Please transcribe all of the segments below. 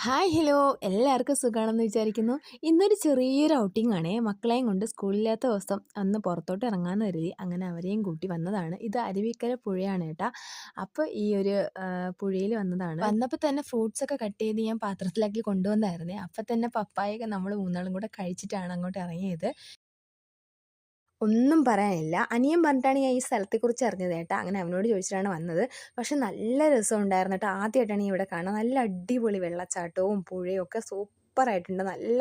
Hi hello എല്ലാവർക്കും സുഖമാണെന്ന് വിചാരിക്കുന്നു. ഇന്നൊരു ചെറിയൊരു ഔട്ടിംഗ് ആണേ. മക്കളെയും കൊണ്ട് സ്കൂളില്ലാത്ത ദിവസം അന്ന് പുറത്തോട്ട് ഇറങ്ങാമെന്ന് കരുതി അങ്ങനെ അവരെയും കൂട്ടി വന്നതാണ്. ഇത് അരുവിക്കര പുഴയാണ് കേട്ടോ. അപ്പോൾ ഈ ഒരു പുഴയിൽ വന്നതാണ്. വന്നപ്പോൾ തന്നെ ഫ്രൂട്ട്സ് ഒക്കെ കട്ട് ചെയ്ത് ഞാൻ പാത്രത്തിലാക്കി കൊണ്ടുവന്നായിരുന്നേ. അപ്പോൾ തന്നെ പപ്പായൊക്കെ നമ്മൾ മൂന്നാളും കൂടെ കഴിച്ചിട്ടാണ് അങ്ങോട്ട് ഇറങ്ങിയത്. ഒന്നും പറയാനില്ല. അനിയൻ പറഞ്ഞിട്ടാണ് ഞാൻ ഈ സ്ഥലത്തെക്കുറിച്ച് അറിഞ്ഞത് കേട്ടോ. അങ്ങനെ അവനോട് ചോദിച്ചിട്ടാണ് വന്നത്. പക്ഷെ നല്ല രസമുണ്ടായിരുന്നു കേട്ടോ. ആദ്യമായിട്ടാണ് ഈ ഇവിടെ കാണുന്നത്. നല്ല അടിപൊളി വെള്ളച്ചാട്ടവും പുഴയും ഒക്കെ സൂപ്പറായിട്ടുണ്ട്. നല്ല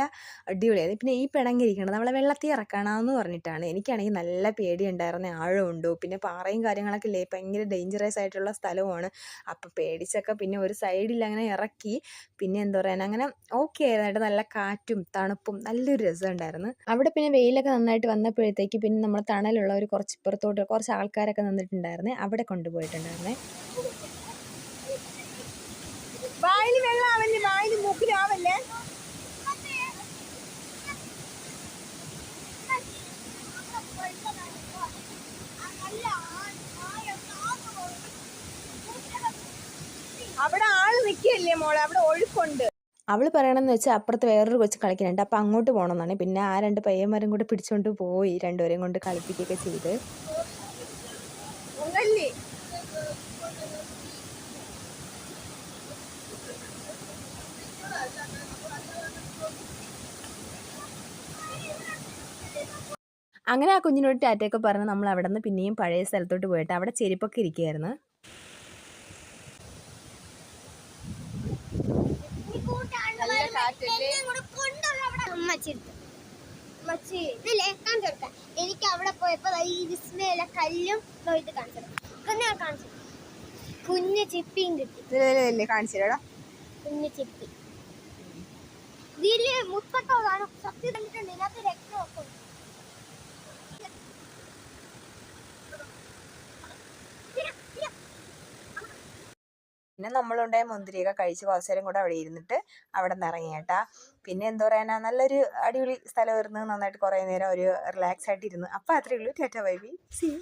അടിപൊളിയായിരുന്നു. പിന്നെ ഈ പിണങ്ങിയിരിക്കുന്നത് നമ്മളെ വെള്ളത്തിൽ ഇറക്കണമെന്ന് പറഞ്ഞിട്ടാണ്. എനിക്കാണെങ്കിൽ നല്ല പേടിയുണ്ടായിരുന്നു. ആഴമുണ്ടോ പിന്നെ പാറയും കാര്യങ്ങളൊക്കെ ഇല്ലേ, ഭയങ്കര ഡേഞ്ചറസ് ആയിട്ടുള്ള സ്ഥലവുമാണ്. അപ്പം പേടിച്ചൊക്കെ പിന്നെ ഒരു സൈഡിൽ അങ്ങനെ ഇറക്കി. പിന്നെ എന്താ പറയാൻ അങ്ങനെ ഓക്കെ ആയിരുന്നു കേട്ടോ. നല്ല കാറ്റും തണുപ്പും നല്ലൊരു രസമുണ്ടായിരുന്നു. അവിടെ പിന്നെ വെയിലൊക്കെ നന്നായിട്ട് വന്നപ്പോഴത്തേക്ക് പിന്നെ നമ്മൾ തണലുള്ള ഒരു കുറച്ച് ഇപ്പുറത്തോട്ട് കുറച്ച് ആൾക്കാരൊക്കെ നിന്നിട്ടുണ്ടായിരുന്നേ. അവിടെ കൊണ്ടുപോയിട്ടുണ്ടായിരുന്നേ. വായിൽ വെള്ളം ആവല്ലേ, വായിൽ മൂക്കിലാവല്ലേ. അവിടെ ആള് നിൽക്കല്ലേ മോളെ, അവിടെ ഒഴുക്കുണ്ട്. അവൾ പറയണമെന്ന് വെച്ചാൽ അപ്പുറത്ത് വേറൊരു കൊച്ച് കളിക്കുന്നുണ്ട്. അപ്പം അങ്ങോട്ട് പോകണമെന്നാണ്. പിന്നെ ആ രണ്ട് പയ്യന്മാരും കൂടെ പിടിച്ചുകൊണ്ട് പോയി, രണ്ടുപേരെയും കൊണ്ട് കളിപ്പിക്കുകയൊക്കെ ചെയ്ത്. അങ്ങനെ ആ കുഞ്ഞിനോട് ടാറ്റയൊക്കെ പറഞ്ഞ് നമ്മൾ അവിടെ നിന്ന് പിന്നെയും പഴയ സ്ഥലത്തോട്ട് പോയിട്ട് അവിടെ ചെരുപ്പൊക്കെ ഇരിക്കുകയായിരുന്നു. എനിക്ക് അവിടെ പോയപ്പോ ഈ വിസ്മയില കല്ലും ഇത് കാണിച്ചത് കുഞ്ഞു ചിപ്പിയും കിട്ടി. കാണിച്ചിടാ കുഞ്ഞു ചിപ്പി ഇതില് മുത്തട്ടോതാണ് സത്യം കണ്ടിട്ടുണ്ട്. ഇതിനകത്ത് രക്തമൊക്കെ ഉണ്ട്. പിന്നെ നമ്മളുണ്ടായ മുന്തിരിയൊക്കെ കഴിച്ച് കുറച്ച് നേരം കൂടെ അവിടെ ഇരുന്നിട്ട് അവിടെ നിന്ന് ഇറങ്ങി കേട്ടാ. പിന്നെ എന്താ പറയാനാ, നല്ലൊരു അടിപൊളി സ്ഥലമായിരുന്നു. നന്നായിട്ട് കുറേ നേരം ഒരു റിലാക്സ് ആയിട്ട് ഇരുന്നു. അപ്പോൾ അത്രയേ ഉള്ളൂ. Tata bye bye, see U.